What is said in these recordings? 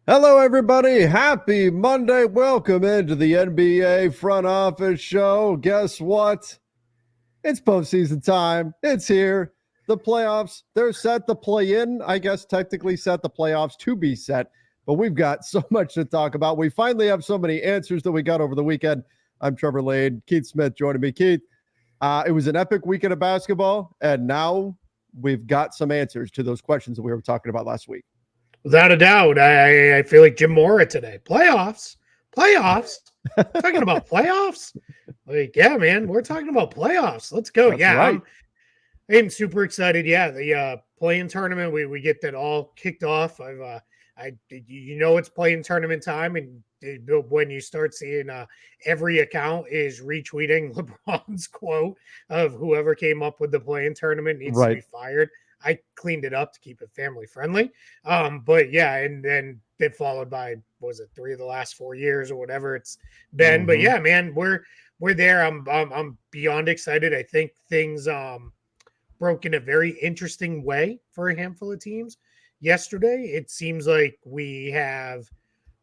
Hello, everybody. Happy Monday. Welcome into the NBA front office show. Guess what? It's postseason time. It's here. The playoffs, they're set. The play-in, I guess, technically set. The playoffs to be set. But we've got so much to talk about. We finally have so many answers that we got over the weekend. I'm Trevor Lane. Keith Smith joining me. Keith, it was an epic weekend of basketball, and now we've got some answers to those questions that we were talking about last week. Without a doubt, I feel like Jim Mora today. Playoffs. Talking about playoffs. Like, yeah, man, we're talking about playoffs. Let's go. That's right. I'm super excited. Yeah, the play-in tournament. We get that all kicked off. It's play-in tournament time, and when you start seeing every account is retweeting LeBron's quote of whoever came up with the play-in tournament needs to be fired. I cleaned it up to keep it family friendly. But yeah, and then it followed by, was it 3 of the last 4 years or whatever it's been. But yeah, man, we're there. I'm beyond excited. I think things broke in a very interesting way for a handful of teams yesterday. It seems like we have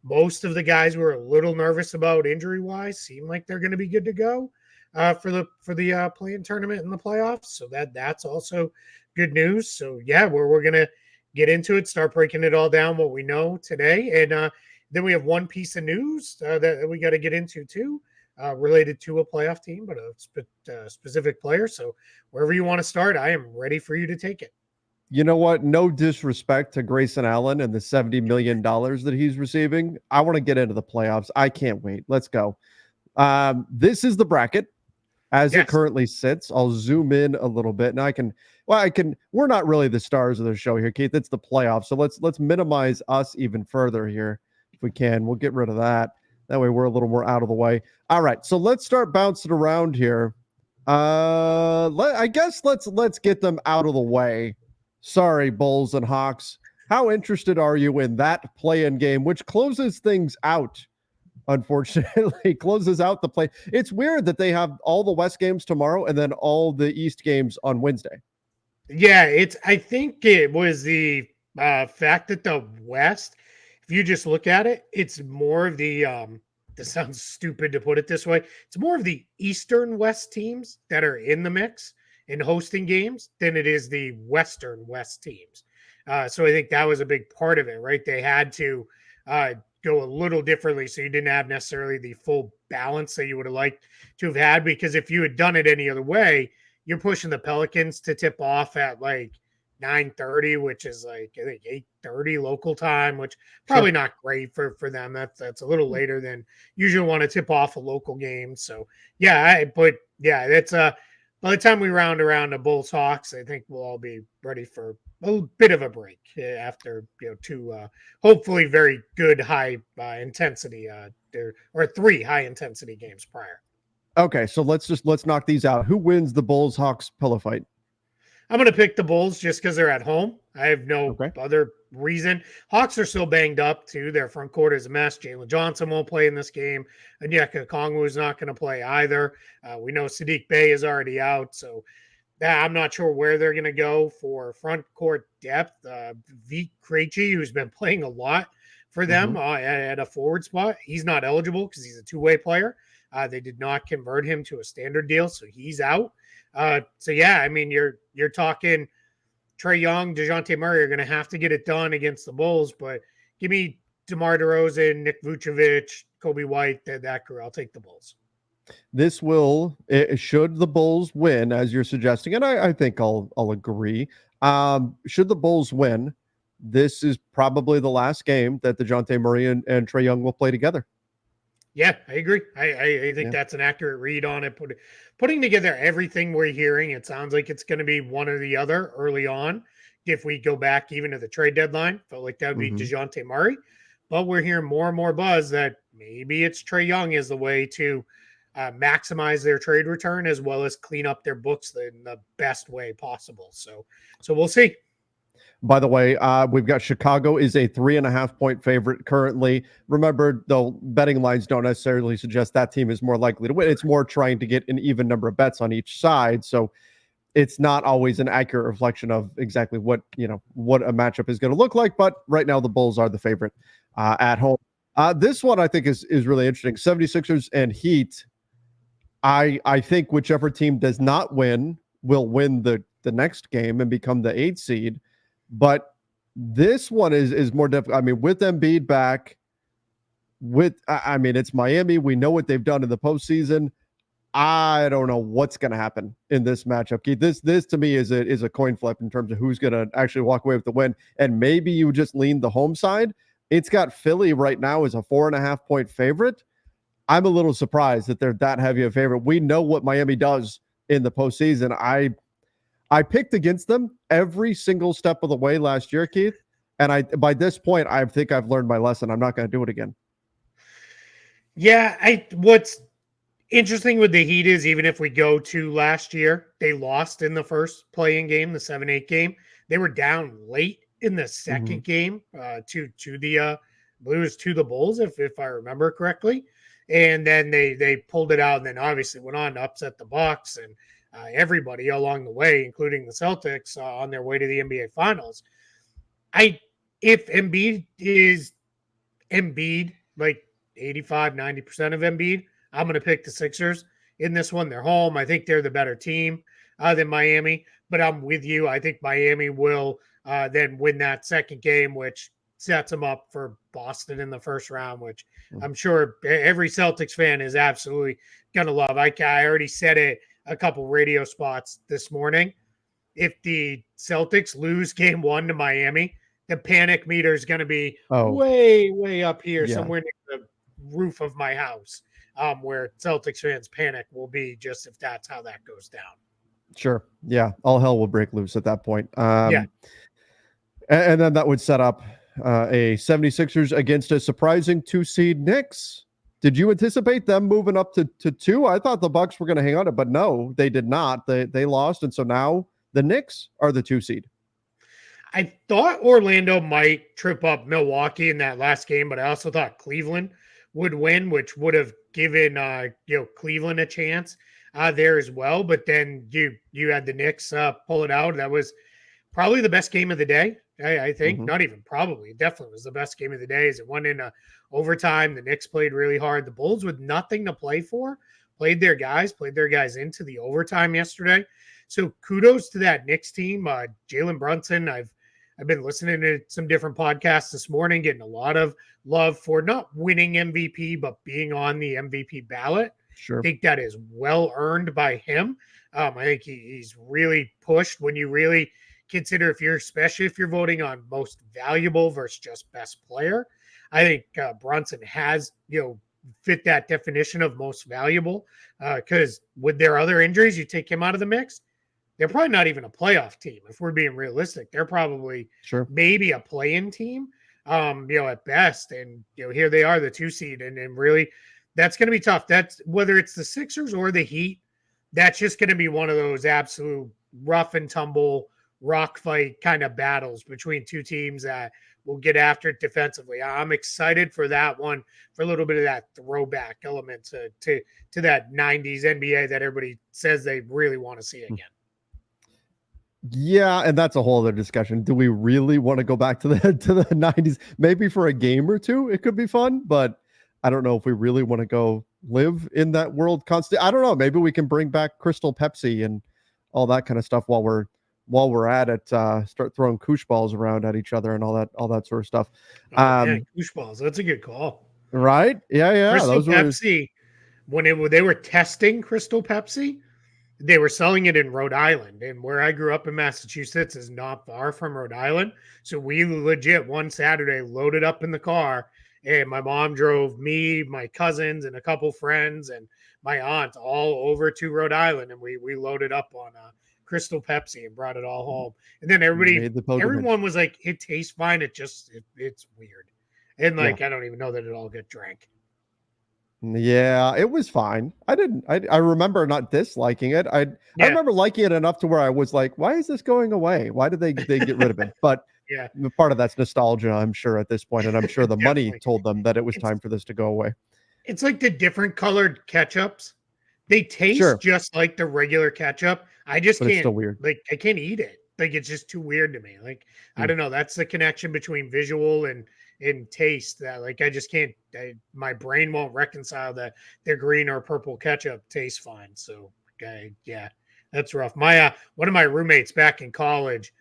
most of the guys we were a little nervous about injury wise seem like they're going to be good to go for the play-in tournament and the playoffs. So that's also good news. So yeah, we're gonna get into it, start breaking it all down, what we know today, and then we have one piece of news that we got to get into too, related to a playoff team, but a specific player. So wherever you want to start, I am ready for you to take it. You know what? No disrespect to Grayson Allen and the $70 million that he's receiving. I want to get into the playoffs. I can't wait. Let's go. This is the bracket as it currently sits. I'll zoom in a little bit, and we're not really the stars of the show here, Keith. It's the playoffs. So let's minimize us even further here if we can. We'll get rid of that. That way we're a little more out of the way. All right. So let's start bouncing around here. I guess let's get them out of the way. Sorry, Bulls and Hawks. How interested are you in that play-in game, which closes things out? Unfortunately, closes out the play. It's weird that they have all the West games tomorrow and then all the East games on Wednesday. Yeah, I think it was the fact that the West, if you just look at it, it's more of the this sounds stupid to put it this way. It's more of the Eastern West teams that are in the mix in hosting games than it is the Western West teams. So I think that was a big part of it, right? They had to go a little differently, so you didn't have necessarily the full balance that you would have liked to have had, because if you had done it any other way, you're pushing the Pelicans to tip off at like 9:30, which is like I think 8:30 local time, which probably not great for them. That's a little later than usually want to tip off a local game. So yeah, that's by the time we round around the Bulls Hawks, I think we'll all be ready for a bit of a break after two hopefully very good high intensity or 3 high intensity games prior. Okay, so let's knock these out. Who wins the Bulls Hawks pillow fight? I'm going to pick the Bulls just because they're at home. I have no other reason. Hawks are still banged up, too. Their front court is a mess. Jalen Johnson won't play in this game. Onyeka Okongwu is not going to play either. We know Saddiq Bey is already out, so I'm not sure where they're going to go for front court depth. Vit Krejci, who's been playing a lot for them at a forward spot, he's not eligible because he's a two-way player. They did not convert him to a standard deal, so he's out. So yeah, I mean, you're talking Trae Young, DeJounte Murray are going to have to get it done against the Bulls, but give me DeMar DeRozan, Nick Vucevic, Kobe White, that crew. I'll take the Bulls. This should the Bulls win, as you're suggesting, and I think I'll agree. Should the Bulls win, this is probably the last game that DeJounte Murray and Trae Young will play together. Yeah, I agree. I think that's an accurate read on it. Putting together everything we're hearing, it sounds like it's going to be one or the other early on. If we go back even to the trade deadline, felt like that would be DeJounte Murray. But we're hearing more and more buzz that maybe it's Trae Young is the way to maximize their trade return as well as clean up their books in the best way possible. So we'll see. By the way, we've got Chicago is a 3.5 point favorite currently. Remember, though, betting lines don't necessarily suggest that team is more likely to win. It's more trying to get an even number of bets on each side. So it's not always an accurate reflection of exactly what a matchup is going to look like. But right now, the Bulls are the favorite at home. This one I think is really interesting. 76ers and Heat. I think whichever team does not win will win the next game and become the 8th seed. But this one is more difficult. I mean, with Embiid back, it's Miami. We know what they've done in the postseason. I don't know what's going to happen in this matchup, Keith. This to me is a coin flip in terms of who's going to actually walk away with the win. And maybe you just lean the home side. It's got Philly right now as a 4.5-point favorite. I'm a little surprised that they're that heavy a favorite. We know what Miami does in the postseason. I picked against them every single step of the way last year, Keith. And by this point, I think I've learned my lesson. I'm not going to do it again. Yeah, what's interesting with the Heat is even if we go to last year, they lost in the first playing game, the 7-8 game. They were down late in the second game to the Blues, to the Bulls, if I remember correctly. And then they pulled it out and then obviously went on to upset the Bucks and everybody along the way, including the Celtics on their way to the NBA Finals. If Embiid is like 85, 90% of Embiid, I'm going to pick the Sixers in this one. They're home. I think they're the better team than Miami, but I'm with you. I think Miami will then win that second game, which sets them up for Boston in the first round, which I'm sure every Celtics fan is absolutely going to love. I already said it a couple radio spots this morning. If the Celtics lose game 1 to Miami, the panic meter is going to be way, way up here, somewhere near the roof of my house, where Celtics fans panic will be, just if that's how that goes down. Sure. Yeah. All hell will break loose at that point. And then that would set up a 76ers against a surprising 2-seed Knicks. Did you anticipate them moving up to 2? I thought the Bucks were going to hang on to it, but no, they did not. They lost. And so now the Knicks are the 2-seed. I thought Orlando might trip up Milwaukee in that last game, but I also thought Cleveland would win, which would have given Cleveland a chance there as well. But then you had the Knicks pull it out. That was probably the best game of the day. I think not even probably, it definitely was the best game of the day. As it went into overtime, the Knicks played really hard. The Bulls, with nothing to play for, played their guys into the overtime yesterday. So kudos to that Knicks team. Jalen Brunson, I've been listening to some different podcasts this morning, getting a lot of love for not winning MVP, but being on the MVP ballot. Sure. I think that is well earned by him. I think he's really pushed when you really consider, especially if you're voting on most valuable versus just best player. I think Brunson has, fit that definition of most valuable, because with their other injuries, you take him out of the mix. They're probably not even a playoff team. If we're being realistic, they're probably maybe a play-in team, at best. And, here they are, the 2-seed. And really, that's going to be tough. That's whether it's the Sixers or the Heat, that's just going to be one of those absolute rough and tumble rock fight kind of battles between two teams that will get after it defensively. I'm excited for that one, for a little bit of that throwback element to that 90s NBA that everybody says they really want to see again. Yeah, and that's a whole other discussion. Do we really want to go back to the 90s? Maybe for a game or two, it could be fun, but I don't know if we really want to go live in that world constantly. I don't know. Maybe we can bring back Crystal Pepsi and all that kind of stuff while we're at it. Start throwing koosh balls around at each other and all that sort of stuff. Koosh balls. That's a good call. Right? Yeah. Crystal Pepsi. When they were testing Crystal Pepsi, they were selling it in Rhode Island, and where I grew up in Massachusetts is not far from Rhode Island. So we legit one Saturday loaded up in the car, and my mom drove me, my cousins, and a couple friends, and my aunt all over to Rhode Island, and we loaded up on Crystal Pepsi and brought it all home. And then everyone was like, "It tastes fine. It's weird," and I don't even know that it all got drank. Yeah, it was fine. I remember not disliking it. I remember liking it enough to where I was like, why is this going away? Why did they get rid of it? But part of that's nostalgia, I'm sure, at this point, and I'm sure the money told them that it was time for this to go away. It's like the different colored ketchups. They taste just like the regular ketchup. I just but it's can't, still weird. like, I can't eat it. Like, it's just too weird to me. Like, I Mm. don't know. That's the connection between visual and taste that, like, I just can't, my brain won't reconcile that the green or purple ketchup tastes fine. So, yeah, that's rough. One of my roommates back in college,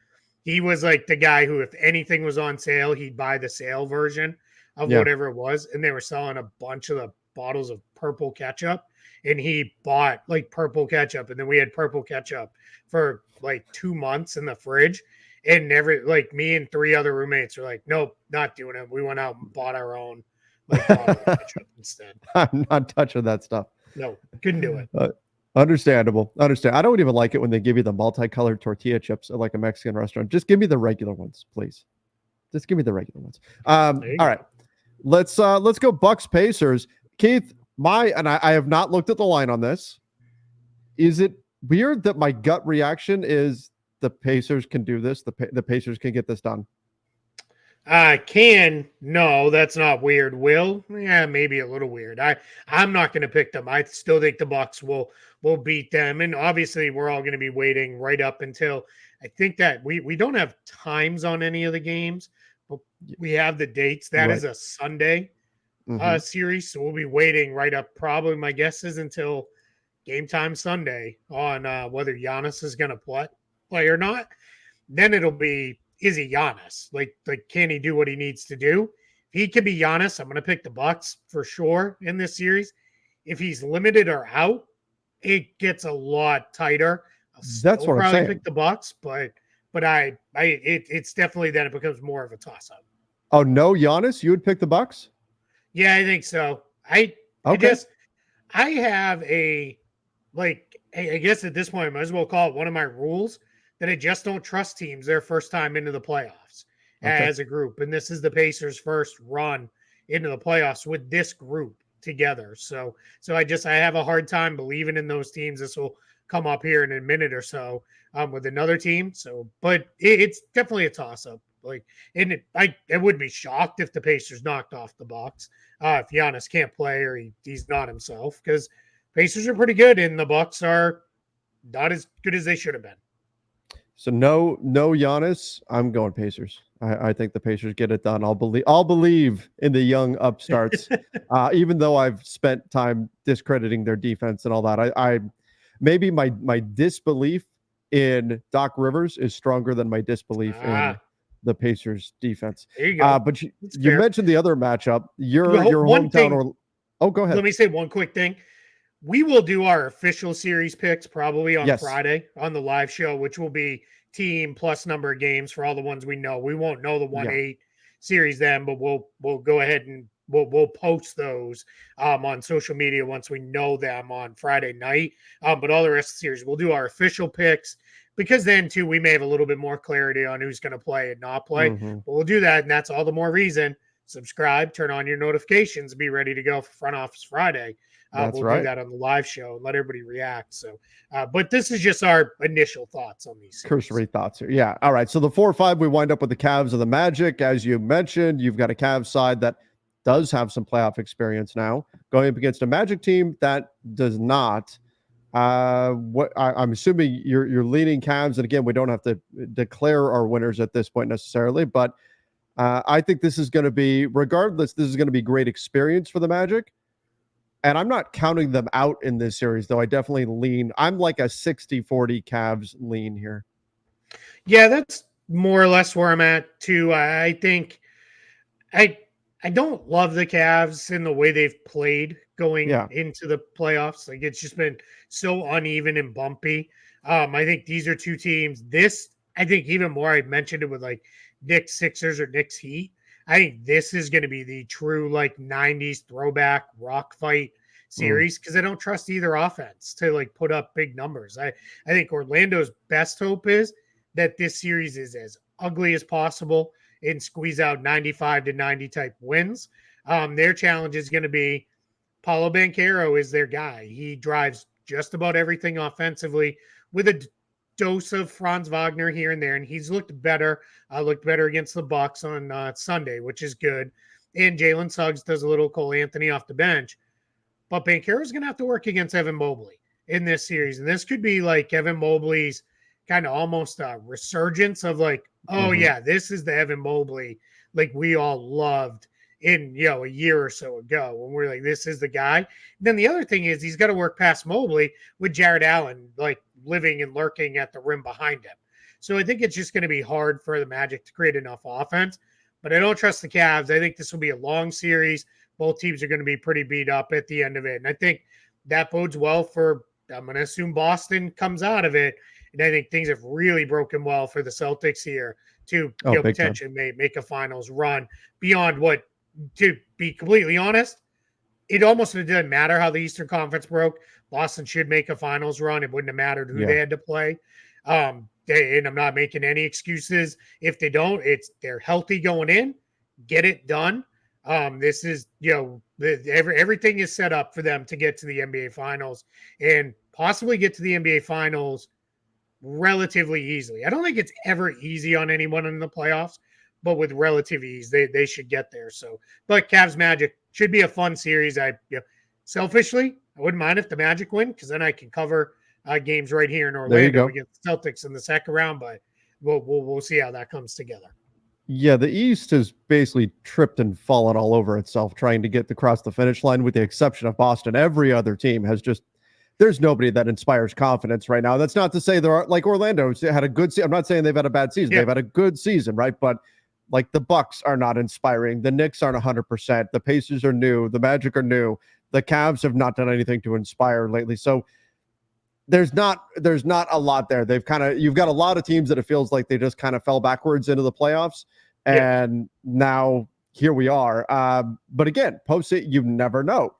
he was like the guy who, if anything was on sale, he'd buy the sale version of Yeah. whatever it was. And they were selling a bunch of the bottles of purple ketchup. And he bought like purple ketchup. And then we had purple ketchup for like 2 months in the fridge. And never, like, me and three other roommates were like, nope, not doing it. We went out and bought our own like bottle of ketchup instead. I'm not touching that stuff. No, couldn't do it. Understandable. Understand. I don't even like it when they give you the multicolored tortilla chips at like a Mexican restaurant. Just give me the regular ones, please. Just give me the regular ones. All right. Let's go Bucks Pacers. Keith, I have not looked at the line on this. Is it weird that my gut reaction is the Pacers can do this? The Pacers can get this done. No, that's not weird. Will, yeah, maybe a little weird. I'm not going to pick them. I still think the Bucks will beat them, and obviously we're all going to be waiting right up until, I think that we don't have times on any of the games, but we have the dates. That is a Sunday series, so we'll be waiting right up. Probably my guess is until game time Sunday on whether Giannis is going to play or not. Then it'll be, is he Giannis? Like, can he do what he needs to do? If he can be Giannis, I'm going to pick the Bucks for sure in this series. If he's limited or out, it gets a lot tighter. That's what I'm saying. Pick the Bucks, but it's definitely then it becomes more of a toss up. Oh no, Giannis, you would pick the Bucks? Yeah, I think so. I have a, like, I guess at this point I might as well call it one of my rules, that I just don't trust teams their first time into the playoffs as a group. And this is the Pacers' first run into the playoffs with this group together. So I have a hard time believing in those teams. This will come up here in a minute or so with another team. So, but it's definitely a toss-up. Like, and I wouldn't be shocked if the Pacers knocked off the Bucks if Giannis can't play or he's not himself, because Pacers are pretty good and the Bucks are not as good as they should have been. So no Giannis. I'm going Pacers. I think the Pacers get it done. I'll believe in the young upstarts, even though I've spent time discrediting their defense and all that. I maybe my disbelief in Doc Rivers is stronger than my disbelief in the Pacers defense. There you go. But you mentioned the other matchup. Your hometown. Go ahead. Let me say one quick thing. We will do our official series picks probably on Friday on the live show, which will be team plus number of games for all the ones we know. We won't know the 1-8 series then, but we'll go ahead and we'll post those on social media once we know them on Friday night. But all the rest of the series, we'll do our official picks, because then too we may have a little bit more clarity on who's going to play and not play. But we'll do that, and that's all the more reason. Subscribe, turn on your notifications, be ready to go for Front Office Friday. We'll do that on the live show and let everybody react. So, but this is just our initial thoughts on these series. Cursory thoughts here. Yeah. All right. So the 4-5, we wind up with the Cavs and the Magic. As you mentioned, you've got a Cavs side that does have some playoff experience now, going up against a Magic team that does not. I'm assuming you're leaning Cavs, and again, we don't have to declare our winners at this point necessarily, but I think this is going to be, regardless, this is going to be great experience for the Magic. And I'm not counting them out in this series, though. I definitely lean. I'm like a 60-40 Cavs lean here. Yeah, that's more or less where I'm at too. I think I don't love the Cavs in the way they've played going into the playoffs. Like, it's just been so uneven and bumpy. I think these are two teams. I think even more, I mentioned it with like Knicks Sixers or Knicks Heat. I think this is going to be the true like 90s throwback rock fight series, because I don't trust either offense to like put up big numbers. I think Orlando's best hope is that this series is as ugly as possible and squeeze out 95-90 type wins. Their challenge is going to be Paolo Banchero is their guy. He drives just about everything offensively with a dose of Franz Wagner here and there, and he's looked better against the Bucks on Sunday, which is good. And Jalen Suggs does a little Cole Anthony off the bench, but Banchero is going to have to work against Evan Mobley. in this series. And this could be like Evan Mobley's kind of almost a resurgence of like, oh yeah, this is the Evan Mobley like we all loved in a year or so ago when we're like, this is the guy. And then the other thing is he's got to work past Mobley with Jared Allen like living and lurking at the rim behind him. So I think it's just going to be hard for the Magic to create enough offense. But I don't trust the Cavs. I think this will be a long series. Both teams are going to be pretty beat up at the end of it. And I think that bodes well for, I'm going to assume Boston comes out of it. And I think things have really broken well for the Celtics here to potentially make a finals run beyond what, to be completely honest, it almost doesn't matter how the Eastern Conference broke. Boston should make a finals run. It wouldn't have mattered who they had to play. And I'm not making any excuses. If they don't, they're healthy going in, get it done. This is, everything is set up for them to get to the NBA finals and possibly get to the NBA finals relatively easily. I don't think it's ever easy on anyone in the playoffs, but with relative ease, they should get there. So, but Cavs Magic should be a fun series. Selfishly, I wouldn't mind if the Magic win because then I can cover games right here in Orlando against the Celtics in the second round. But we'll see how that comes together. Yeah, the East has basically tripped and fallen all over itself trying to get across the finish line, with the exception of Boston. Every other team has there's nobody that inspires confidence right now. That's not to say there are, like Orlando had a good season. I'm not saying they've had a bad season. Yeah. They've had a good season, right? But like the Bucks are not inspiring. The Knicks aren't 100%. The Pacers are new. The Magic are new. The Cavs have not done anything to inspire lately. So there's not a lot there. You've got a lot of teams that it feels like they just kind of fell backwards into the playoffs. And now here we are. But again, postseason, you never know.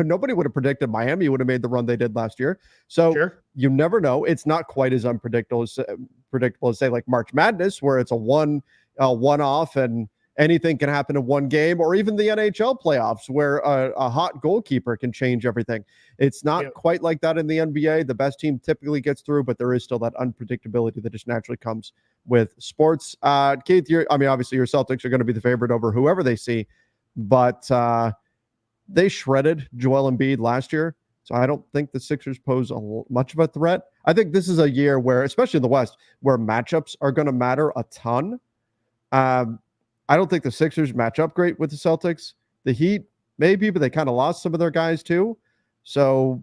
Nobody would have predicted Miami would have made the run they did last year. So you never know. It's not quite as unpredictable as say like March Madness, where it's a one-off and anything can happen in one game, or even the NHL playoffs where a hot goalkeeper can change everything. It's not quite like that in the NBA. The best team typically gets through, but there is still that unpredictability that just naturally comes with sports. Keith, obviously your Celtics are going to be the favorite over whoever they see, but they shredded Joel Embiid last year, so I don't think the Sixers pose much of a threat. I think this is a year where, especially in the West, where matchups are going to matter a ton. I don't think the Sixers match up great with the Celtics. The Heat, maybe, but they kind of lost some of their guys too. So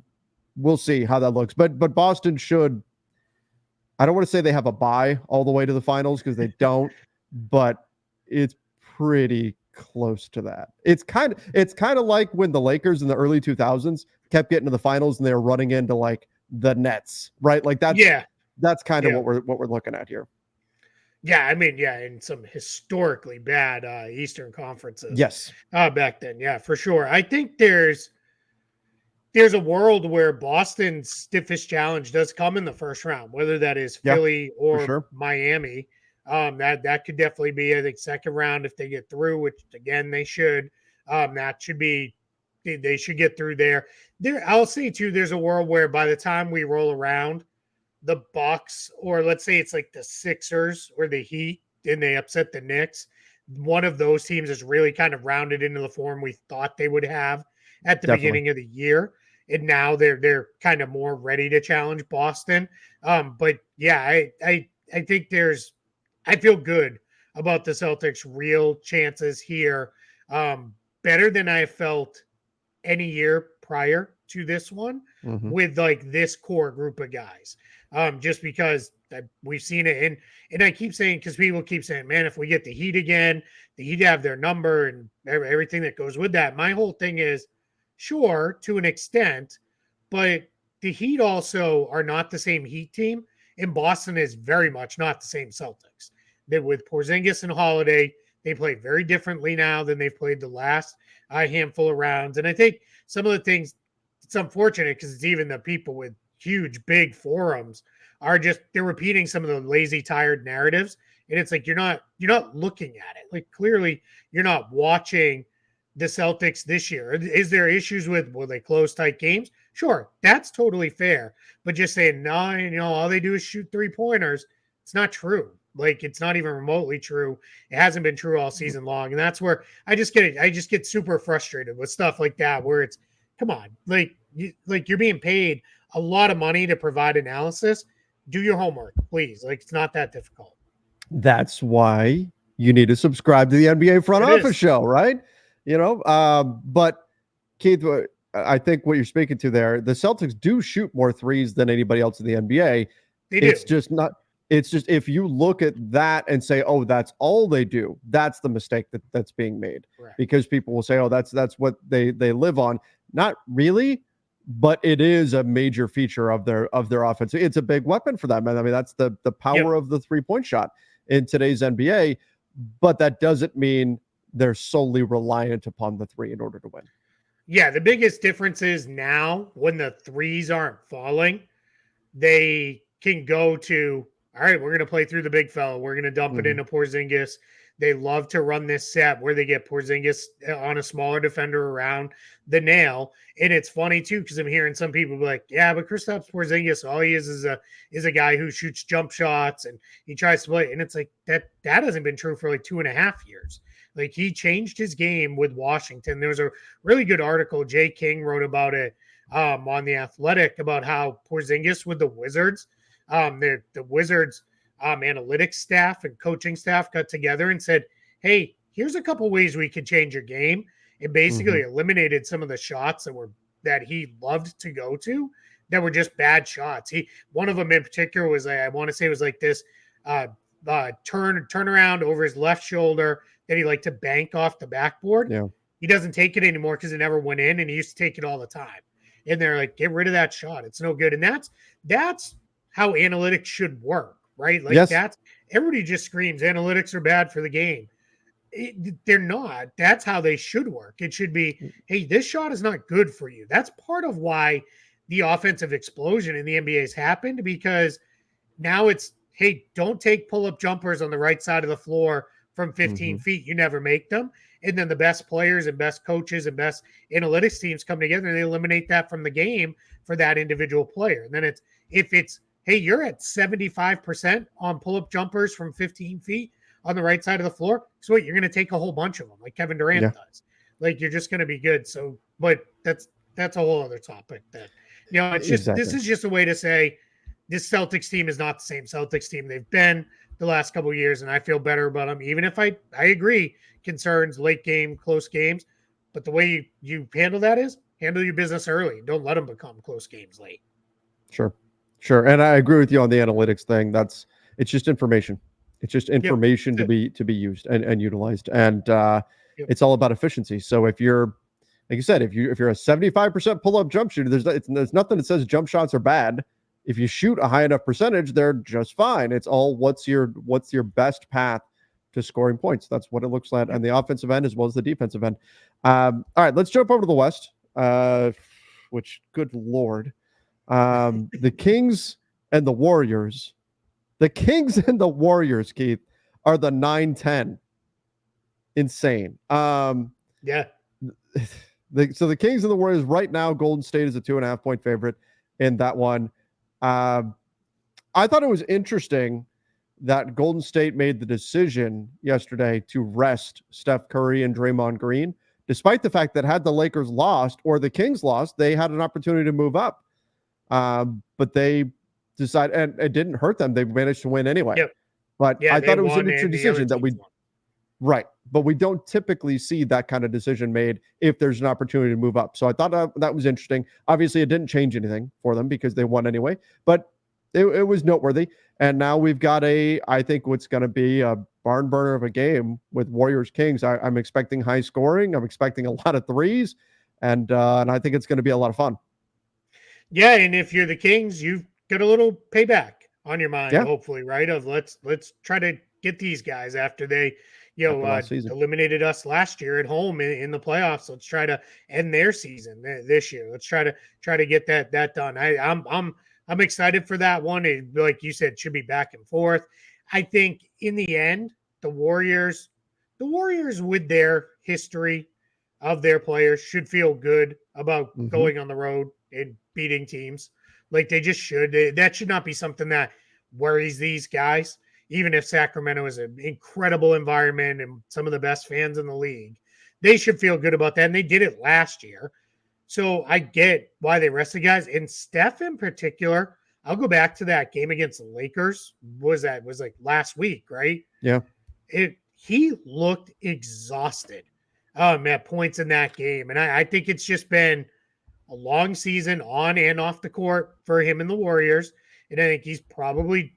we'll see how that looks. But Boston should, I don't want to say they have a bye all the way to the finals because they don't, but it's pretty close to that. It's kind of like when the Lakers in the early 2000s kept getting to the finals and they were running into like the Nets, right? Like that's kind of what we're looking at here. Yeah, I mean, in some historically bad Eastern conferences. Yes. Back then, yeah, for sure. I think there's a world where Boston's stiffest challenge does come in the first round, whether that is Philly or Miami. That could definitely be, I think, second round if they get through, which again they should. That should be, they should get through there. I'll say too, there's a world where by the time we roll around, the Bucks, or let's say it's like the Sixers or the Heat, and they upset the Knicks, one of those teams is really kind of rounded into the form we thought they would have at the beginning of the year. And now they're kind of more ready to challenge Boston. But yeah, I think I feel good about the Celtics' real chances here. Better than I felt any year prior to this one with like this core group of guys. Just because we've seen it. And I keep saying, because people keep saying, man, if we get the Heat again, the Heat have their number and everything that goes with that. My whole thing is, sure, to an extent, but the Heat also are not the same Heat team. And Boston is very much not the same Celtics. That with Porzingis and Holiday, they play very differently now than they've played the last handful of rounds. And I think some of the things, it's unfortunate because it's even the people with huge, big forums are they're repeating some of the lazy, tired narratives. And it's like, you're not looking at it. Like clearly you're not watching the Celtics this year. Is there issues with, will they close tight games? Sure. That's totally fair. But just saying, no, all they do is shoot 3-pointers. It's not true. Like it's not even remotely true. It hasn't been true all season long. And that's where I just get super frustrated with stuff like that, where it's, come on, like you're being paid a lot of money to provide analysis, do your homework, please. Like, it's not that difficult. That's why you need to subscribe to the NBA front office show, right? But Keith, I think what you're speaking to there, the Celtics do shoot more threes than anybody else in the NBA. It's just if you look at that and say, oh, that's all they do, that's the mistake that's being made. Right. Because people will say, oh, that's what they live on. Not really, but it is a major feature of their offense. It's a big weapon for them. I mean, that's the power of the 3-point shot in today's NBA, but that doesn't mean they're solely reliant upon the three in order to win. Yeah, the biggest difference is now when the threes aren't falling, they can go to, all right, we're going to play through the big fella. We're going to dump it into Porzingis. They love to run this set where they get Porzingis on a smaller defender around the nail. And it's funny, too, because I'm hearing some people be like, yeah, but Kristaps Porzingis, all he is a guy who shoots jump shots and he tries to play. And it's like that hasn't been true for like 2.5 years. Like, he changed his game with Washington. There was a really good article Jay King wrote about it on The Athletic about how Porzingis with the Wizards, the Wizards analytics staff and coaching staff got together and said, hey, here's a couple ways we could change your game. It basically eliminated some of the shots that he loved to go to that were just bad shots. One of them in particular was, I want to say it was like this turn around over his left shoulder that he liked to bank off the backboard. Yeah. He doesn't take it anymore because it never went in, and he used to take it all the time. And they're like, get rid of that shot. It's no good. And that's how analytics should work, right? Like everybody just screams analytics are bad for the game. They're not. That's how they should work. It should be, hey, this shot is not good for you. That's part of why the offensive explosion in the NBA has happened, because now it's, hey, don't take pull-up jumpers on the right side of the floor from 15 feet. You never make them. And then the best players and best coaches and best analytics teams come together and they eliminate that from the game for that individual player. And then if it's, hey, you're at 75% on pull-up jumpers from 15 feet on the right side of the floor, so what, you're going to take a whole bunch of them like Kevin Durant does. Like, you're just going to be good. So, but that's a whole other topic that, it's just, this is just a way to say this Celtics team is not the same Celtics team they've been the last couple of years, and I feel better about them, even if I agree concerns, late game, close games. But the way you handle that is handle your business early. Don't let them become close games late. Sure. And I agree with you on the analytics thing. It's just information. It's just information to be used and utilized. And it's all about efficiency. So if you're, like you said, if you're a 75% pull-up jump shooter, there's nothing that says jump shots are bad. If you shoot a high enough percentage, they're just fine. It's all what's your best path to scoring points. That's what it looks like on the offensive end as well as the defensive end. All right, let's jump over to the West, which, good Lord. The Kings and the Warriors. The Kings and the Warriors, Keith, are the 9-10. Insane. So the Kings and the Warriors right now, Golden State is a 2.5-point favorite in that one. I thought it was interesting that Golden State made the decision yesterday to rest Steph Curry and Draymond Green, despite the fact that had the Lakers lost or the Kings lost, they had an opportunity to move up. But they decided, and it didn't hurt them. They managed to win anyway. But I thought it was an interesting decision that right. But we don't typically see that kind of decision made if there's an opportunity to move up. So I thought that was interesting. Obviously, it didn't change anything for them because they won anyway, but it was noteworthy. And now we've got I think what's going to be a barn burner of a game with Warriors Kings. I'm expecting high scoring. I'm expecting a lot of threes, and I think it's going to be a lot of fun. Yeah, and if you're the Kings, you've got a little payback on your mind, hopefully, right? Of let's try to get these guys after they, eliminated us last year at home in the playoffs. Let's try to end their season this year. Let's try to get that done. I'm excited for that one. It, like you said, should be back and forth. I think in the end, the Warriors with their history of their players should feel good about going on the road and beating teams. Like, they just should. That should not be something that worries these guys, even if Sacramento is an incredible environment and some of the best fans in the league. They should feel good about that, and they did it last year. So I get why they rested guys. And Steph in particular, I'll go back to that game against the Lakers. Was like last week, right? Yeah. He looked exhausted at points in that game. And I think it's just been a long season on and off the court for him and the Warriors. And I think he's probably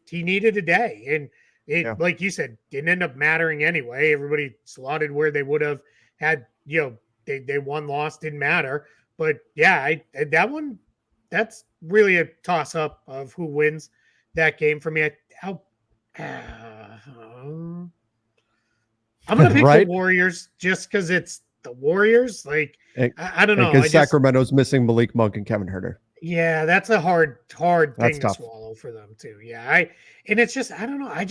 he needed a day. And it, like you said, didn't end up mattering anyway. Everybody slotted where they would have had, they won, lost, didn't matter. But yeah, that's really a toss up of who wins that game for me. I'm going to pick the Warriors just because it's the Warriors. Like, I don't know. Because Sacramento's missing Malik Monk and Kevin Huerter. Yeah, that's a hard thing to swallow for them too. Yeah, and it's just I don't know. I've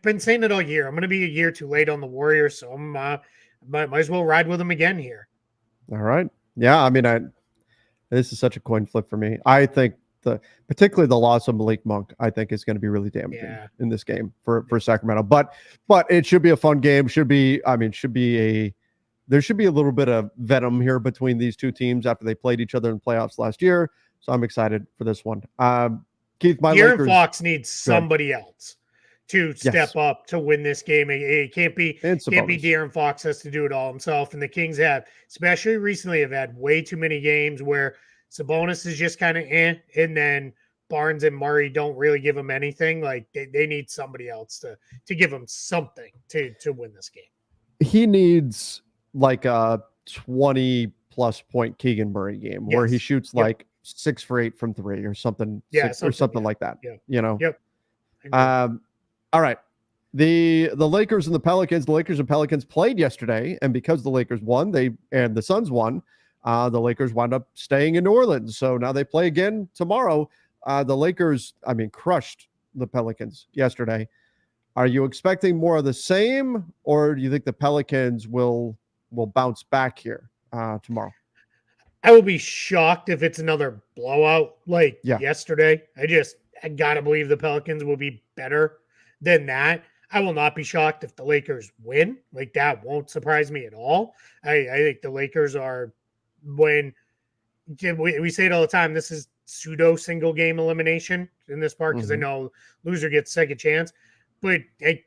been saying it all year. I'm going to be a year too late on the Warriors, so I'm might as well ride with them again here. All right. Yeah, I mean, this is such a coin flip for me. I think particularly the loss of Malik Monk, I think is going to be really damaging in this game for Sacramento. But it should be a fun game. There should be a little bit of venom here between these two teams after they played each other in playoffs last year. So I'm excited for this one. Keith, my De'Aaron Lakers, Fox needs somebody else to step up to win this game. It can't be De'Aaron Fox has to do it all himself. And the Kings have, especially recently, have had way too many games where Sabonis is just kind of and then Barnes and Murray don't really give him anything. Like they need somebody else to give him something to win this game. He needs like a 20+ point Keegan Murray game where he shoots like 6 for 8 from 3 or something, something like that. All right. The Lakers and the Pelicans. The Lakers and Pelicans played yesterday, and because the Lakers won, and the Suns won, the Lakers wound up staying in New Orleans. So now they play again tomorrow. The Lakers, crushed the Pelicans yesterday. Are you expecting more of the same, or do you think the Pelicans will bounce back here tomorrow? I will be shocked if it's another blowout like yesterday. I gotta believe the Pelicans will be better than that. I will not be shocked if the Lakers win. Like that won't surprise me at all. I think the Lakers are, when we say it all the time, this is pseudo single game elimination in this part because I know loser gets second chance. But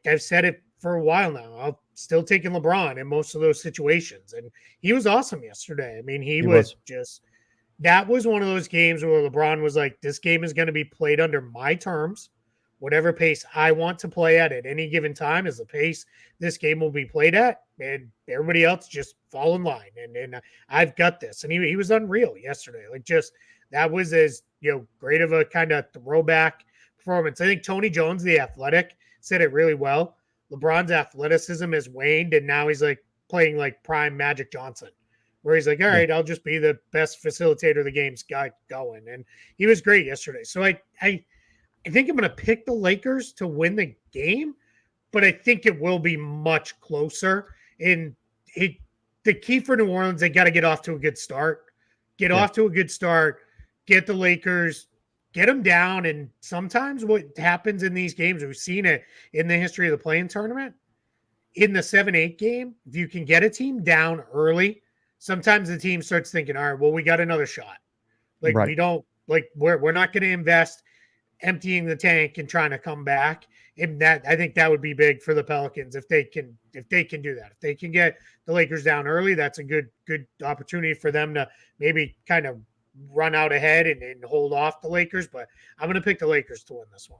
I've said it for a while now. I'm still taking LeBron in most of those situations. And he was awesome yesterday. I mean, he was just, that was one of those games where LeBron was like, this game is going to be played under my terms. Whatever pace I want to play at any given time is the pace this game will be played at. And everybody else just fall in line. And I've got this. And he was unreal yesterday. Like just, that was as, great of a kind of throwback performance. I think Tony Jones, the Athletic, said it really well. LeBron's athleticism has waned, and now he's like playing like prime Magic Johnson, where he's like, all right, I'll just be the best facilitator the game's got going. And he was great yesterday. So I think I'm going to pick the Lakers to win the game, but I think it will be much closer. And the key for New Orleans, they got to get off to a good start. Get the Lakers, get them down. And sometimes what happens in these games, we've seen it in the history of the play-in tournament, in the 7-8 game, if you can get a team down early, sometimes the team starts thinking, all right, well, we got another shot. Like we don't, like we're not going to invest emptying the tank and trying to come back. And that, I think that would be big for the Pelicans if they can do that. If they can get the Lakers down early, that's a good opportunity for them to maybe kind of run out ahead and hold off the Lakers. But I'm going to pick the Lakers to win this one.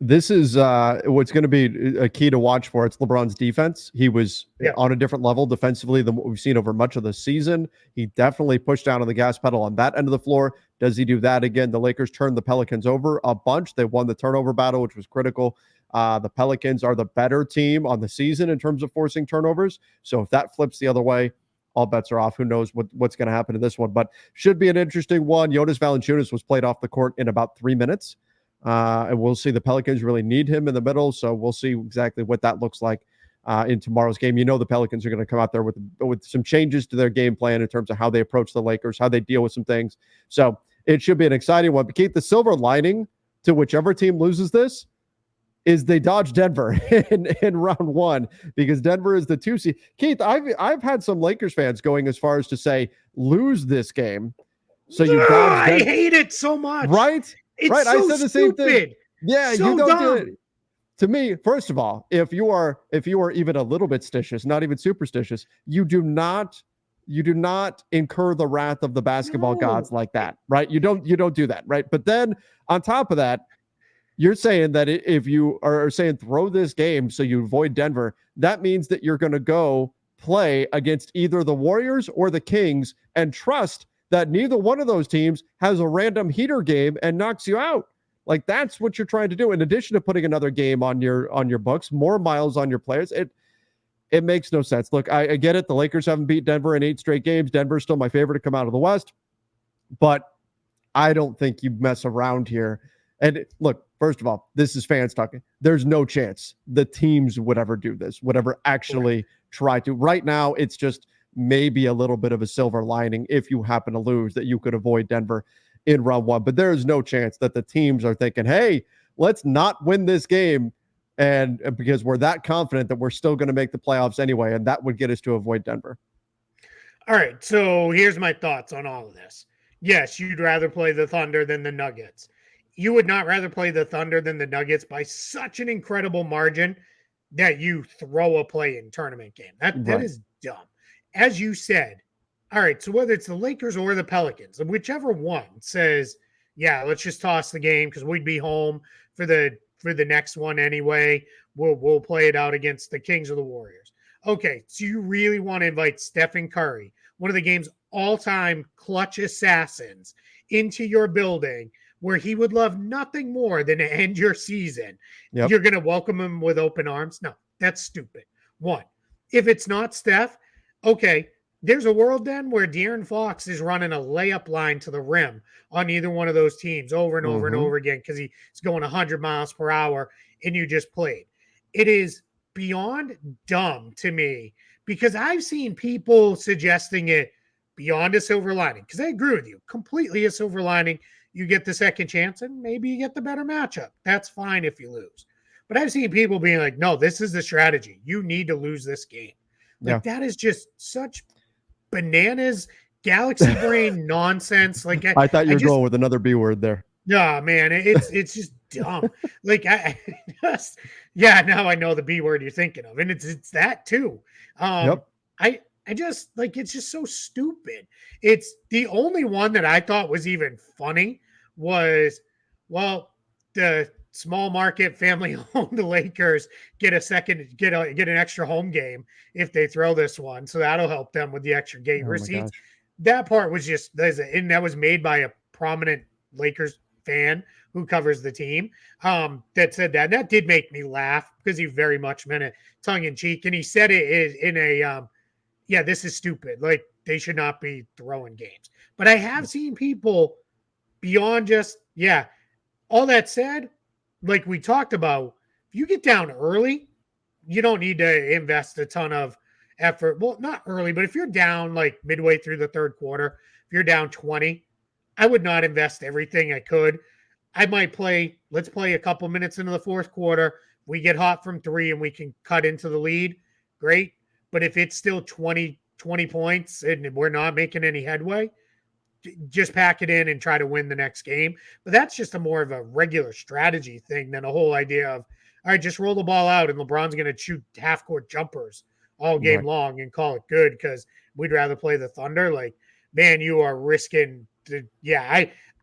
This is what's going to be a key to watch for. It's LeBron's defense. He was on a different level defensively than what we've seen over much of the season. He definitely pushed down on the gas pedal on that end of the floor. Does he do that again? The Lakers turned the Pelicans over a bunch. They won the turnover battle, which was critical. The Pelicans are the better team on the season in terms of forcing turnovers. So if that flips the other way, all bets are off. Who knows what's going to happen in this one, but should be an interesting one. Jonas Valanciunas was played off the court in about 3 minutes. And we'll see. The Pelicans really need him in the middle. So we'll see exactly what that looks like in tomorrow's game. The Pelicans are going to come out there with some changes to their game plan in terms of how they approach the Lakers, how they deal with some things. So it should be an exciting one. But Keith, the silver lining to whichever team loses this, is they dodge Denver in round one because Denver is the 2 seed. Keith, I've had some Lakers fans going as far as to say lose this game, so you dodge. I hate it so much. Right, it's right. So I said the stupid. same thing. Yeah, so you don't dumb. do it. To me, first of all, if you are even a little bit stitious, not even superstitious, you do not incur the wrath of the basketball gods like that, right? You don't do that, right? But then on top of that, you're saying that if you are saying throw this game so you avoid Denver, that means that you're going to go play against either the Warriors or the Kings and trust that neither one of those teams has a random heater game and knocks you out. Like that's what you're trying to do. In addition to putting another game on your books, more miles on your players, it makes no sense. Look, I get it. The Lakers haven't beat Denver in 8 straight games. Denver's still my favorite to come out of the West, but I don't think you mess around here. And look, first of all, this is fans talking. There's no chance the teams would ever do this, would ever actually try to. Right now, it's just maybe a little bit of a silver lining if you happen to lose that you could avoid Denver in round one. But there is no chance that the teams are thinking, hey, let's not win this game. And because we're that confident that we're still going to make the playoffs anyway. And that would get us to avoid Denver. All right. So here's my thoughts on all of this. Yes, you'd rather play the Thunder than the Nuggets. You would not rather play the Thunder than the Nuggets by such an incredible margin that you throw a play-in tournament game. That is dumb. As you said, all right, so whether it's the Lakers or the Pelicans, whichever one says, yeah, let's just toss the game because we'd be home for the next one anyway. We'll play it out against the Kings or the Warriors. Okay, so you really want to invite Stephen Curry, one of the game's all-time clutch assassins, into your building where he would love nothing more than to end your season. Yep. You're going to welcome him with open arms? No, that's stupid. One, if it's not Steph, okay, there's a world then where De'Aaron Fox is running a layup line to the rim on either one of those teams over and over and over again because he's going 100 miles per hour and you just played. It is beyond dumb to me because I've seen people suggesting it beyond a silver lining because I agree with you. Completely a silver lining. You get the second chance and maybe you get the better matchup. That's fine if you lose. But I've seen people being like, no, this is the strategy. You need to lose this game. Like that is just such bananas, galaxy brain nonsense. Like I thought you were going with another B word there. No, man, it's just dumb. Like now I know the B word you're thinking of, and it's that too. I just like it's just so stupid. It's the only one that I thought was even funny was the small market family owned Lakers get an extra home game if they throw this one. So that'll help them with the extra gate receipts. That part was just and that was made by a prominent Lakers fan who covers the team that said that. And that did make me laugh because he very much meant it tongue in cheek. And he said it in a this is stupid. Like they should not be throwing games. But I have seen people beyond just, all that said, like we talked about, if you get down early, you don't need to invest a ton of effort. Well, not early, but if you're down like midway through the third quarter, if you're down 20, I would not invest everything I could. I might let's play a couple minutes into the fourth quarter. We get hot from 3 and we can cut into the lead. Great. But if it's still 20 points and we're not making any headway, just pack it in and try to win the next game. But that's just a more of a regular strategy thing than a whole idea of, all right, just roll the ball out and LeBron's going to shoot half-court jumpers all game long and call it good because we'd rather play the Thunder. Like, man, you are risking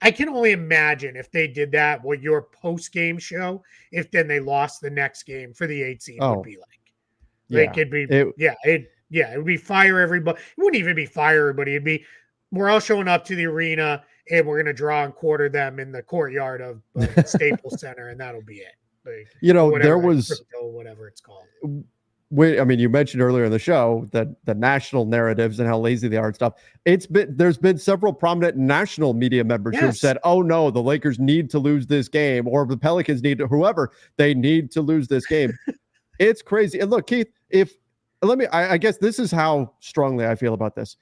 I can only imagine if they did that, what your post-game show, if then they lost the next game for the 8 seed would be like. Like it would be fire everybody. It wouldn't even be fire everybody. It'd be we're all showing up to the arena and we're gonna draw and quarter them in the courtyard of Staples Center, and that'll be it. Like, there was whatever it's called. You mentioned earlier in the show that the national narratives and how lazy they are and stuff. There's been several prominent national media members who've said, "Oh no, the Lakers need to lose this game," or the Pelicans whoever they need to lose this game. It's crazy. And look, Keith, I guess this is how strongly I feel about this.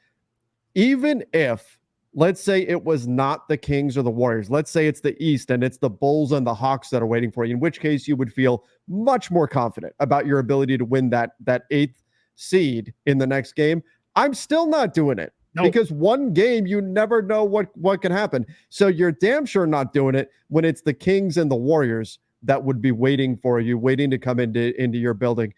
Even if let's say it was not the Kings or the Warriors. Let's say it's the East and it's the Bulls and the Hawks that are waiting for you, in which case you would feel much more confident about your ability to win that eighth seed in the next game. I'm still not doing it. No. Because one game, you never know what can happen. So you're damn sure not doing it when it's the Kings and the Warriors that would be waiting for you, waiting to come into your building.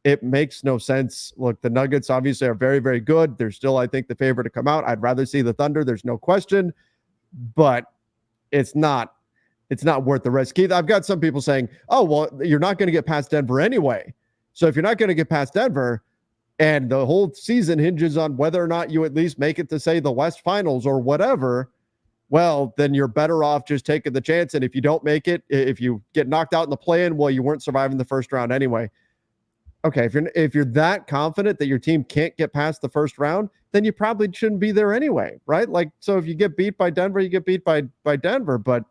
It makes no sense. Look, the Nuggets obviously are very, very good. They're still, I think, the favorite to come out. I'd rather see the Thunder. There's no question, but it's not worth the risk. Keith, I've got some people saying, "Oh, well, you're not going to get past Denver anyway. So if you're not going to get past Denver, and the whole season hinges on whether or not you at least make it to, say, the West Finals or whatever, well, then you're better off just taking the chance. And if you don't make it, if you get knocked out in the play-in, well, you weren't surviving the first round anyway." Okay, if you're that confident that your team can't get past the first round, then you probably shouldn't be there anyway, right? Like, so if you get beat by Denver, you get beat by Denver, but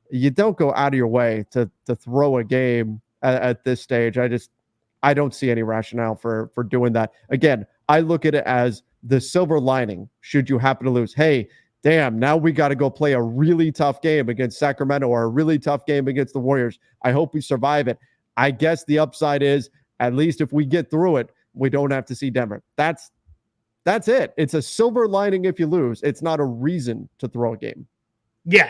you don't go out of your way to throw a game at this stage. I don't see any rationale for doing that. Again, I look at it as the silver lining should you happen to lose. Hey, damn, now we got to go play a really tough game against Sacramento or a really tough game against the Warriors. I hope we survive it. I guess the upside is, at least if we get through it, we don't have to see Denver. That's it. It's a silver lining if you lose. It's not a reason to throw a game. Yeah,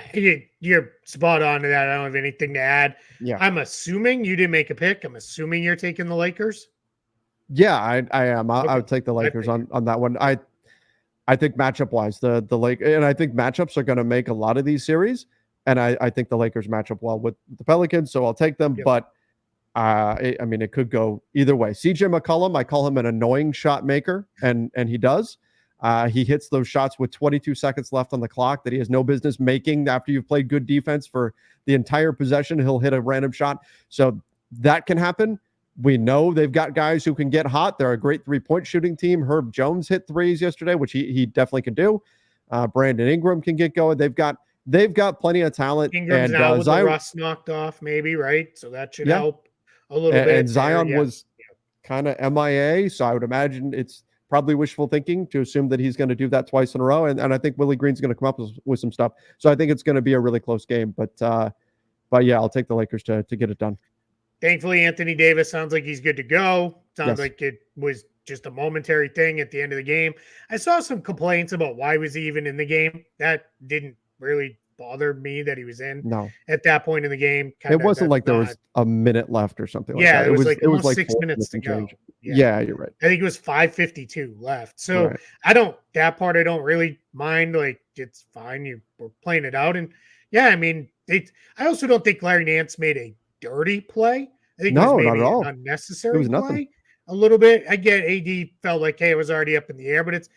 you're spot on to that. I don't have anything to add. Yeah. I'm assuming you didn't make a pick. I'm assuming you're taking the Lakers. Yeah, I am. Okay. I would take the Lakers on that one. I think matchup wise, the Lake, and I think matchups are going to make a lot of these series. And I think the Lakers match up well with the Pelicans, so I'll take them. Yep. But I mean, it could go either way. CJ McCollum, I call him an annoying shot maker, and he does. He hits those shots with 22 seconds left on the clock that he has no business making after you've played good defense for the entire possession. He'll hit a random shot. So that can happen. We know they've got guys who can get hot. They're a great three-point shooting team. Herb Jones hit threes yesterday, which he definitely can do. Brandon Ingram can get going. They've got plenty of talent. Ingram's and now with Zion, the rust knocked off, maybe, right? So that should help a little bit. And Zion was kind of MIA, so I would imagine it's probably wishful thinking to assume that he's going to do that twice in a row. And I think Willie Green's going to come up with some stuff. So I think it's going to be a really close game. But yeah, I'll take the Lakers to get it done. Thankfully, Anthony Davis sounds like he's good to go. Sounds like it was just a momentary thing at the end of the game. I saw some complaints about why was he even in the game. That didn't really bother me that he was in. No, at that point in the game, it wasn't like there was a minute left or something. Yeah, like that. It was like 6 minutes to go. Yeah, you're right. I think it was 5:52 left. So I don't really mind. Like, it's fine. We're playing it out, and yeah, I mean, I also don't think Larry Nance made a dirty play. I think it was maybe not at all. An unnecessary play. A little bit. I get AD felt like, hey, it was already up in the air, but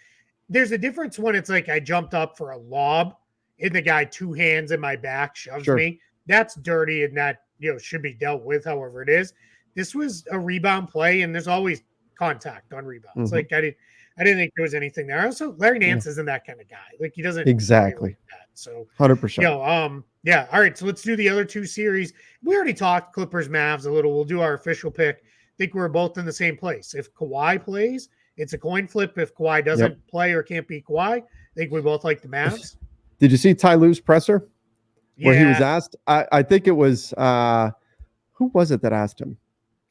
there's a difference when it's like I jumped up for a lob and the guy 2 hands in my back shoves me. That's dirty, and that should be dealt with however it is. This was a rebound play, and there's always contact on rebounds. Like I didn't think there was anything there. Also, Larry Nance isn't that kind of guy. Like, he doesn't exactly like that. So 100%. Yeah. All right. So let's do the other 2 series. We already talked Clippers Mavs a little. We'll do our official pick. I think we're both in the same place. If Kawhi plays, it's a coin flip. If Kawhi doesn't play or can't beat Kawhi, I think we both like the Mavs. Did you see Ty Lue's presser? Where he was asked? I think it was who was it that asked him?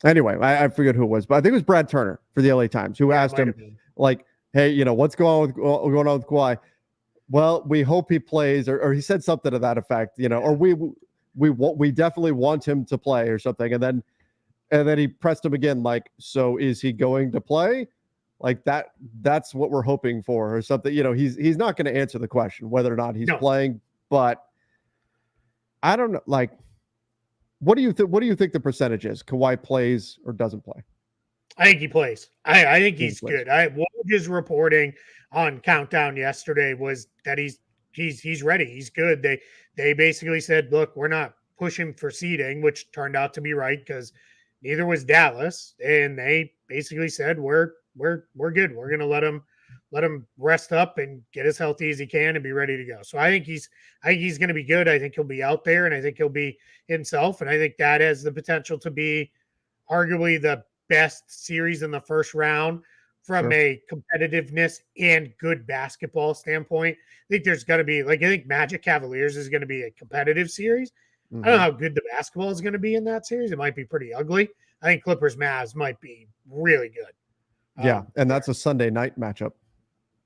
Anyway, I forget who it was, but I think it was Brad Turner for the LA Times who asked him, like, hey, what's going on with Kawhi? Well, we hope he plays, or he said something to that effect, or we definitely want him to play or something. And then he pressed him again, like, so is he going to play? Like that's what we're hoping for or something. He's not going to answer the question whether or not he's playing, but I don't know. Like, what do you think the percentage is? Kawhi plays or doesn't play? I think he plays. I think he's good. Woj's reporting on Countdown yesterday was that he's ready. He's good. They basically said, look, we're not pushing for seeding, which turned out to be right because neither was Dallas. And they basically said, we're good. We're gonna let him rest up and get as healthy as he can and be ready to go. So I think he's gonna be good. I think he'll be out there, and I think he'll be himself. And I think that has the potential to be arguably the best series in the first round from Sure. a competitiveness and good basketball standpoint. I think there's going to be, I think Magic Cavaliers is going to be a competitive series. I don't know how good the basketball is going to be in that series. It might be pretty ugly. I think Clippers Mavs might be really good. Yeah, and that's a Sunday night matchup.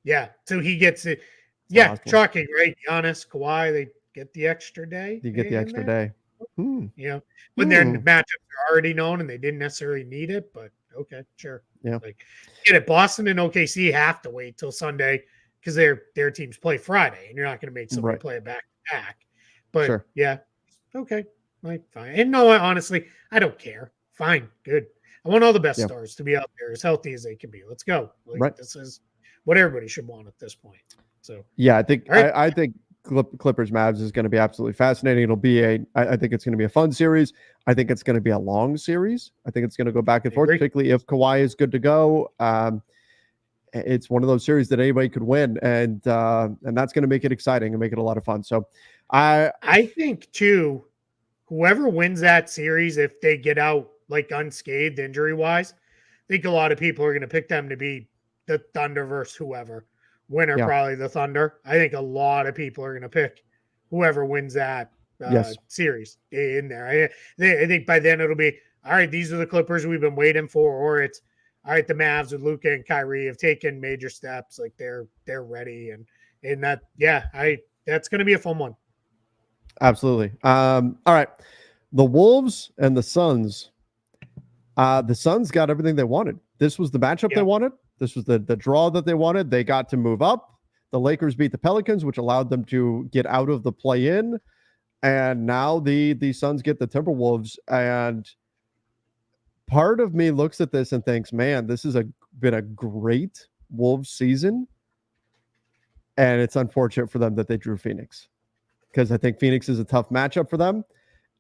Yeah, so he gets it. It's Yeah, shocking, right? Giannis, Kawhi, they get the extra day. You get the extra day. You know, when their matchups are already known and they didn't necessarily need it, but okay, sure. Yeah. Like, get it. Boston and OKC have to wait till Sunday because their teams play Friday, and you're not going to make somebody play it back to back. But yeah, okay, like fine. And no, honestly, I don't care. Fine, good. I want all the best stars to be out there as healthy as they can be. Let's go. Like, this is what everybody should want at this point. So yeah, I think I think Clippers Mavs is going to be absolutely fascinating. It'll be I think it's going to be a fun series. I think it's going to be a long series. I think it's going to go back and forth, particularly if Kawhi is good to go. It's one of those series that anybody could win, and that's going to make it exciting and make it a lot of fun. So I think too, whoever wins that series, if they get out like unscathed injury wise, I think a lot of people are going to pick them to be the Thunder versus whoever. Winner probably the Thunder. I think a lot of people are going to pick whoever wins that series in there. I think by then it'll be all right. These are the Clippers we've been waiting for, or it's all right. The Mavs with Luka and Kyrie have taken major steps, like they're ready, and that that's going to be a fun one. Absolutely. All right, the Wolves and the Suns. The Suns got everything they wanted. This was the matchup they wanted. This was the draw that they wanted. They got to move up. The Lakers beat the Pelicans, which allowed them to get out of the play-in. And now the Suns get the Timberwolves. And part of me looks at this and thinks, man, this has been a great Wolves season. And it's unfortunate for them that they drew Phoenix, because I think Phoenix is a tough matchup for them.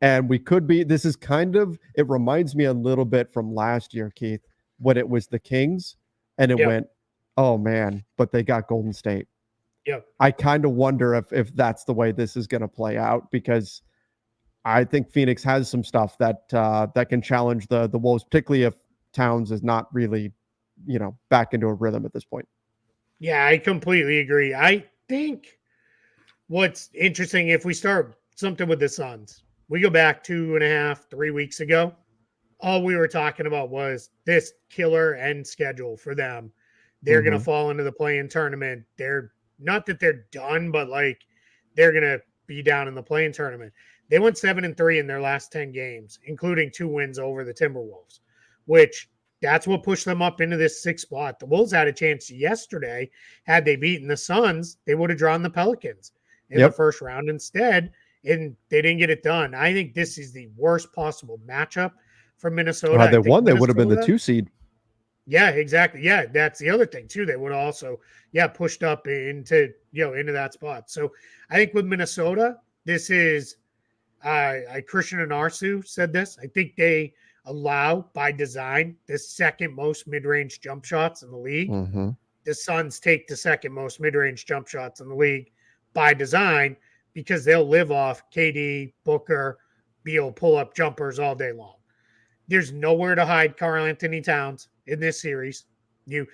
And this is it reminds me a little bit from last year, Keith, when it was the Kings and it went, oh man, but they got Golden State. Yeah. I kind of wonder if that's the way this is going to play out, because I think Phoenix has some stuff that can challenge the Wolves, particularly if Towns is not really, back into a rhythm at this point. Yeah, I completely agree. I think what's interesting, if we start something with the Suns, we go back 2.5, 3 weeks ago, all we were talking about was this killer end schedule for them. They're going to fall into the play-in tournament. They're not that they're done, but like they're going to be down in the play-in tournament. They went 7-3 in their last 10 games, including 2 wins over the Timberwolves, which that's what pushed them up into this 6th spot. The Wolves had a chance yesterday. Had they beaten the Suns, they would have drawn the Pelicans in the first round instead, and they didn't get it done. I think this is the worst possible matchup for Minnesota. They won. They would have been the 2 seed. Yeah, exactly. Yeah, that's the other thing too. They would also, pushed up into that spot. So I think with Minnesota, this is Christian Anarsu said this. I think they allow by design the second most mid-range jump shots in the league. The Suns take the second most mid-range jump shots in the league by design, because they'll live off KD, Booker, Beal pull-up jumpers all day long. There's nowhere to hide Karl Anthony Towns in this series. You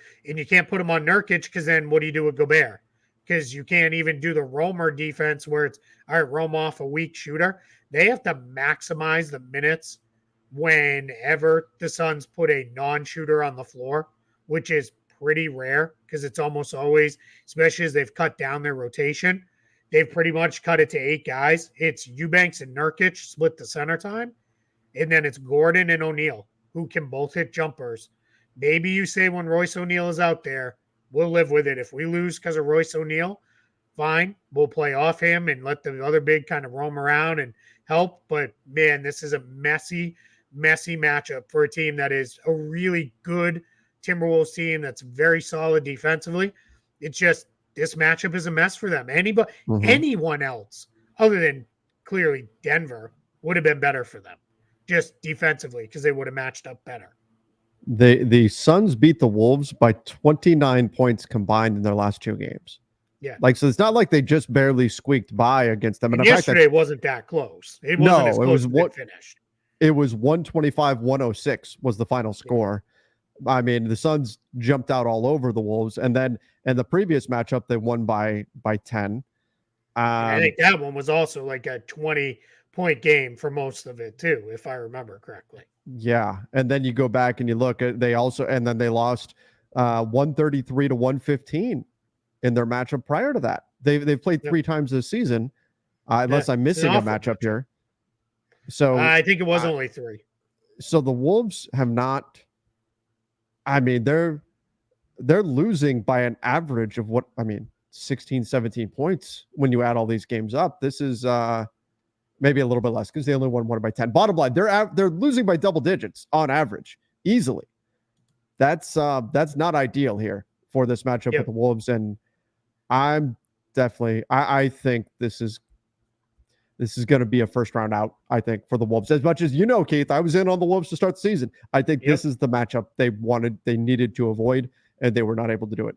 can't put him on Nurkic, because then what do you do with Gobert? Because you can't even do the roamer defense where it's, all right, roam off a weak shooter. They have to maximize the minutes whenever the Suns put a non-shooter on the floor, which is pretty rare, because it's almost always, especially as they've cut down their rotation, they've pretty much cut it to 8 guys. It's Eubanks and Nurkic split the center time, and then it's Gordon and O'Neal, who can both hit jumpers. Maybe you say when Royce O'Neal is out there, we'll live with it. If we lose because of Royce O'Neal, fine. We'll play off him and let the other big kind of roam around and help. But, man, this is a messy matchup for a team that is a really good Timberwolves team that's very solid defensively. It's just this matchup is a mess for them. Anyone else other than clearly Denver would have been better for them, just defensively, because they would have matched up better. The Suns beat the Wolves by 29 points combined in their last 2 games. Yeah. So it's not like they just barely squeaked by against them. And yesterday wasn't that close. It wasn't as close as it finished. It was 125-106 was the final score. I mean, the Suns jumped out all over the Wolves, and then in the previous matchup, they won by 10. I think that one was also like a 20-point game for most of it too, if I remember correctly. Yeah, and then you go back and you look at and then they lost 133 to 115 in their matchup prior to that. They've played 3 times this season, unless I'm missing a matchup here. So I think it was only 3. So the Wolves have not. I mean, they're losing by an average of 16, 17 points when you add all these games up. This is maybe a little bit less because they only won by 10. Bottom line, they're losing by double digits on average, easily. That's not ideal here for this matchup with the Wolves, and I'm definitely I think this is going to be a first round out, I think, for the Wolves. As much as Keith, I was in on the Wolves to start the season. I think this is the matchup they needed to avoid, and they were not able to do it.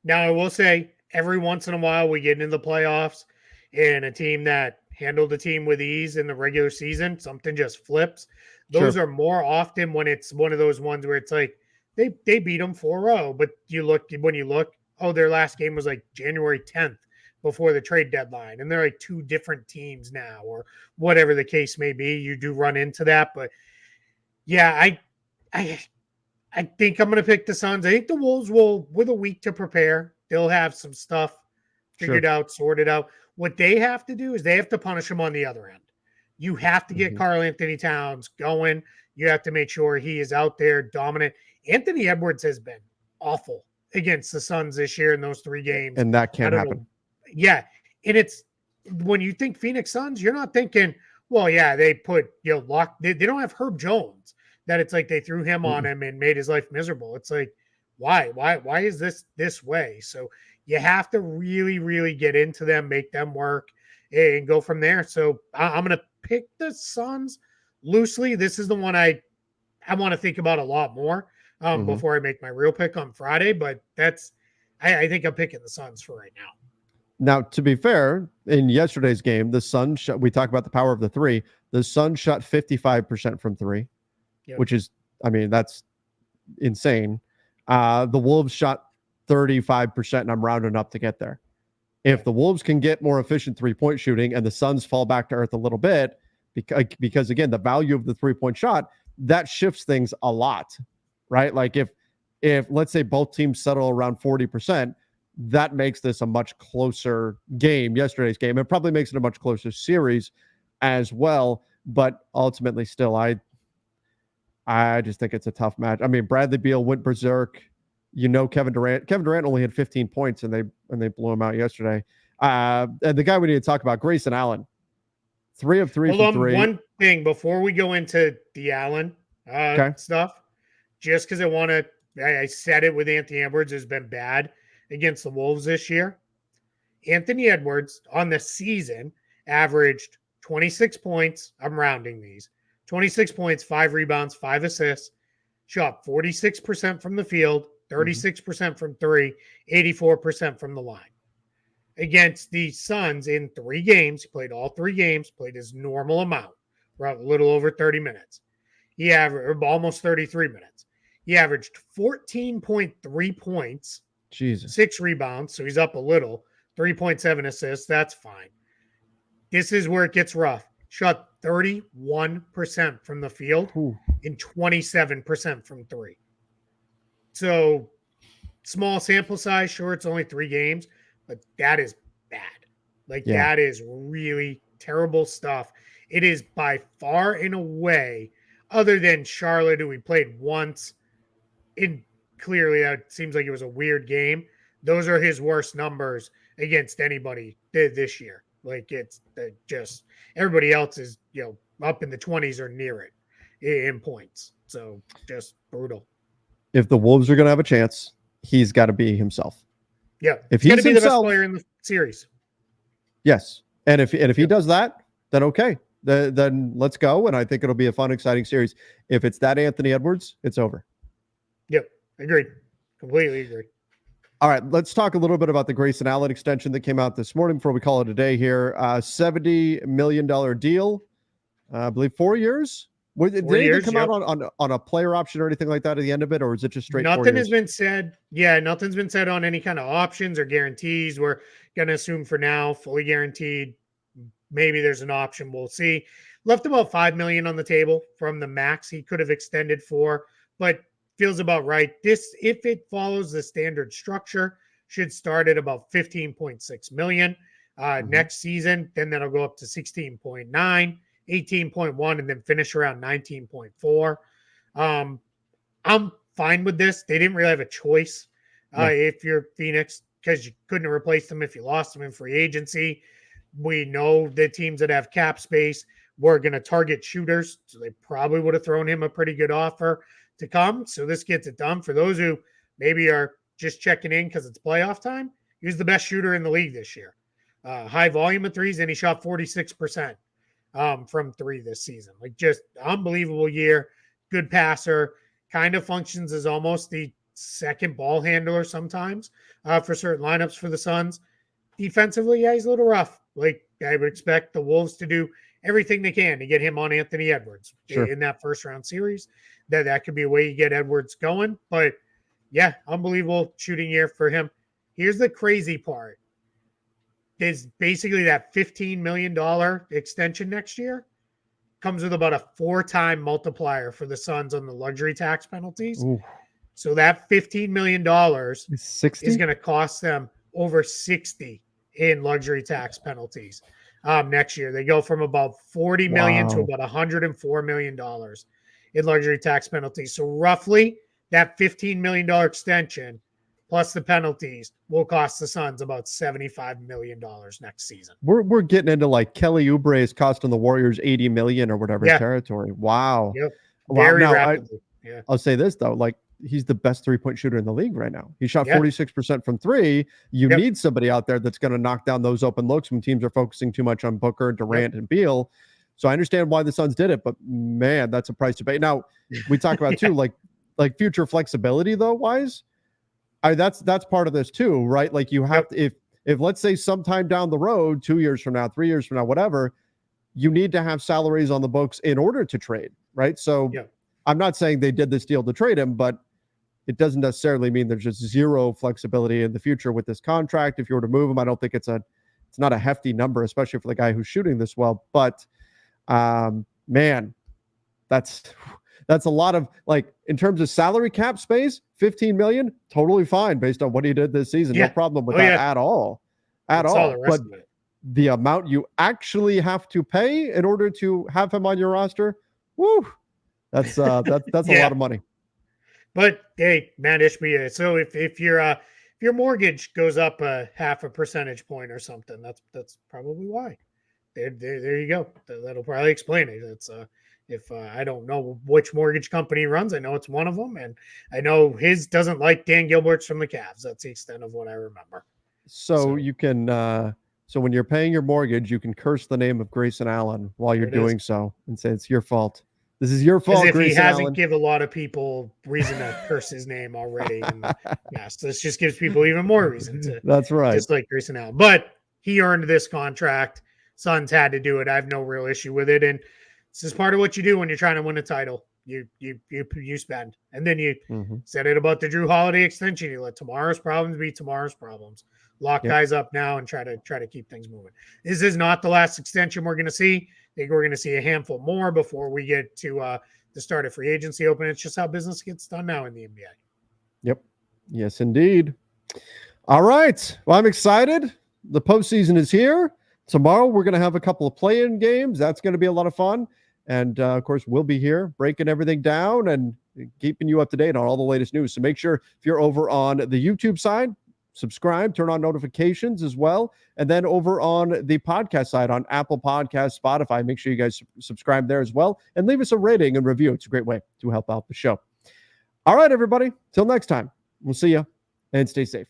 Now, I will say, every once in a while, we get into the playoffs, and a team that handled the team with ease in the regular season, something just flips. Those are more often when it's one of those ones where it's like they beat them 4-0, but when you look, their last game was like January 10th. Before the trade deadline, and they're like 2 different teams now, or whatever the case may be. You do run into that, but yeah, I think I'm going to pick the Suns. I think the Wolves will, with a week to prepare, they'll have some stuff figured out, sorted out. What they have to do is they have to punish them on the other end. You have to get Karl Anthony Towns going. You have to make sure he is out there dominant. Anthony Edwards has been awful against the Suns this year in those 3 games, and that can't happen. Yeah. And it's when you think Phoenix Suns, you're not thinking, well, yeah, they put, lock. They don't have Herb Jones, that it's like they threw him on him and made his life miserable. It's like, why is this way? So you have to really, really get into them, make them work, and go from there. So I'm going to pick the Suns loosely. This is the one I want to think about a lot more before I make my real pick on Friday. But I think I'm picking the Suns for right now. Now, to be fair, in yesterday's game, the Suns shot. We talk about the power of the 3. The Suns shot 55% from 3, which is, that's insane. The Wolves shot 35%, and I'm rounding up to get there. If the Wolves can get more efficient 3-point shooting, and the Suns fall back to earth a little bit, because again, the value of the 3-point shot, that shifts things a lot, right? Like if let's say both teams settle around 40%. That makes this a much closer game, yesterday's game. It probably makes it a much closer series as well. But ultimately, still, I just think it's a tough match. Bradley Beal went berserk. Kevin Durant. Kevin Durant only had 15 points, and they blew him out yesterday. And the guy we need to talk about, Grayson Allen, 3 of 3 from 3. One thing before we go into the Allen stuff, just because I said it with Anthony Edwards has been bad against the Wolves this year. Anthony Edwards on the season averaged 26 points. I'm rounding these. 26 points, 5 rebounds, 5 assists, shot 46% from the field, 36% from 3, 84% from the line. Against the Suns in 3 games, he played all 3 games, played his normal amount, a little over 30 minutes. He averaged almost 33 minutes. He averaged 14.3 points, 6 rebounds, so he's up a little, 3.7 assists. That's fine. This is where it gets rough. Shot 31% from the field and 27% from 3. So small sample size, sure, it's only 3 games, but that is bad. That is really terrible stuff. It is by far and away, other than Charlotte, who we played once, clearly that seems like it was a weird game. Those are his worst numbers against anybody this year. It's just everybody else is, up in the 20s or near it in points. So just brutal. If the Wolves are going to have a chance, he's got to be himself. Yeah. If he's the best player in the series. Yes. And if he does that, then okay. Then let's go. And I think it'll be a fun, exciting series. If it's that Anthony Edwards, it's over. Yep. Agreed. Completely agree. All right, let's talk a little bit about the Grayson Allen extension that came out this morning before we call it a day here. $70 million deal, I believe 4 years, Did 4 anything years. come Yep. out on a player option or anything like that at the end of it, or is it just straight 4 Nothing years? has been said. Yeah, nothing's been said on any kind of options or guarantees. We're going to assume for now, fully guaranteed. Maybe there's an option. We'll see. Left about $5 million on the table from the max he could have extended for, but feels about right. This, if it follows the standard structure, should start at about 15.6 million next season. Then that'll go up to 16.9, 18.1, and then finish around 19.4. I'm fine with this. They didn't really have a choice if you're Phoenix, because you couldn't replace them if you lost them in free agency. We know the teams that have cap space were going to target shooters, so they probably would have thrown him a pretty good offer to come. So this gets it done. For those who maybe are just checking in because it's playoff time, he was the best shooter in the league this year. High volume of threes, and he shot 46% from three this season. Like, just unbelievable year. Good passer. Kind of functions as almost the second ball handler sometimes for certain lineups for the Suns. Defensively, yeah, he's a little rough. Like, I would expect the Wolves to do everything they can to get him on Anthony Edwards in that first round series. That could be a way you get Edwards going. But yeah, unbelievable shooting year for him. Here's the crazy part. Is basically that $15 million extension next year comes with about a 4-time multiplier for the Suns on the luxury tax penalties. Ooh. So that $15 million is going to cost them over 60 in luxury tax penalties next year. They go from about 40 million to about $104 million in luxury tax penalties. So roughly that $15 million extension plus the penalties will cost the Suns about $75 million next season. We're getting into like Kelly Oubre is costing the Warriors $80 million or whatever territory. Wow. Yep. Very rapidly. I'll say this though, like, he's the best 3-point shooter in the league right now. He shot 46% from three. You need somebody out there that's going to knock down those open looks when teams are focusing too much on Booker, Durant, and Beal. So I understand why the Suns did it, but man, that's a price to pay. Now, we talk about too, like future flexibility though, wise. That's part of this too, right? Like, you have to, if let's say sometime down the road, 2 years from now, 3 years from now, whatever, you need to have salaries on the books in order to trade, right? So I'm not saying they did this deal to trade him, but it doesn't necessarily mean there's just zero flexibility in the future with this contract. If you were to move him, I don't think it's not a hefty number, especially for the guy who's shooting this well. But man, that's a lot of, like, in terms of salary cap space, 15 million, totally fine based on what he did this season. No problem with that at all. But the amount you actually have to pay in order to have him on your roster, woo, that's a lot of money. But hey, Matt Ishbia, so if your mortgage goes up a half a percentage point or something, that's probably why. There you go. That'll probably explain it. It's if I don't know which mortgage company he runs, I know it's one of them, and I know his doesn't like Dan Gilbert's from the Cavs. That's the extent of what I remember. So you can so when you're paying your mortgage, you can curse the name of Grayson Allen while you're doing so and say it's your fault. This is your fault, Grayson Allen. He hasn't given a lot of people reason to curse his name already. And so this just gives people even more reason to dislike Grayson Allen. But he earned this contract. Suns had to do it. I have no real issue with it. And this is part of what you do when you're trying to win a title. You spend. And then you said it about the Drew Holiday extension. You let tomorrow's problems be tomorrow's problems. Lock guys up now and try to keep things moving. This is not the last extension we're going to see. I think we're going to see a handful more before we get to the start of free agency open. It's just how business gets done now in the NBA. Yep. Yes, indeed. All right. Well, I'm excited. The postseason is here. Tomorrow, we're going to have a couple of play-in games. That's going to be a lot of fun. And, of course, we'll be here breaking everything down and keeping you up to date on all the latest news. So make sure if you're over on the YouTube side, subscribe, turn on notifications as well. And then over on the podcast side on Apple Podcasts, Spotify, make sure you guys subscribe there as well. And leave us a rating and review. It's a great way to help out the show. All right, everybody. Till next time. We'll see you and stay safe.